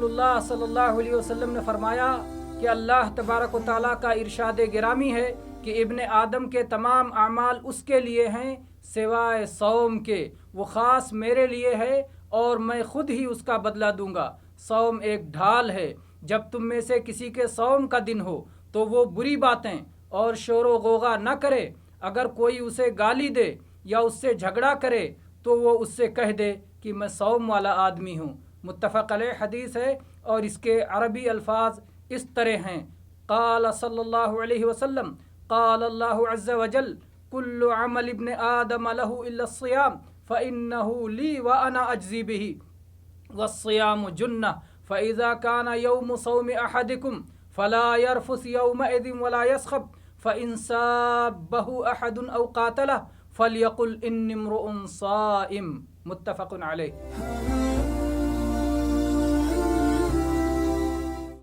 رسول اللہ صلی اللہ علیہ وسلم نے فرمایا کہ اللہ تبارک و تعالیٰ کا ارشاد گرامی ہے کہ ابن آدم کے تمام اعمال اس کے لیے ہیں سوائے صوم کے، وہ خاص میرے لیے ہے اور میں خود ہی اس کا بدلہ دوں گا۔ صوم ایک ڈھال ہے، جب تم میں سے کسی کے صوم کا دن ہو تو وہ بری باتیں اور شور و غوغا نہ کرے، اگر کوئی اسے گالی دے یا اس سے جھگڑا کرے تو وہ اس سے کہہ دے کہ میں صوم والا آدمی ہوں۔ متفق علیہ حدیث ہے اور اس کے عربی الفاظ اس طرح ہیں: قال صلی اللہ علیہ وسلم قال اللہ عز وجل کل عمل ابن آدم له الا الصیام فإنه لی وأنا اجزی به والصیام جنہ فإذا كان يوم صوم أحدكم فلا يرفث يومئذ ولا يسخب فإن سابه أحد أو قاتله فليقل إني امرؤ صائم۔ متفق علیہ۔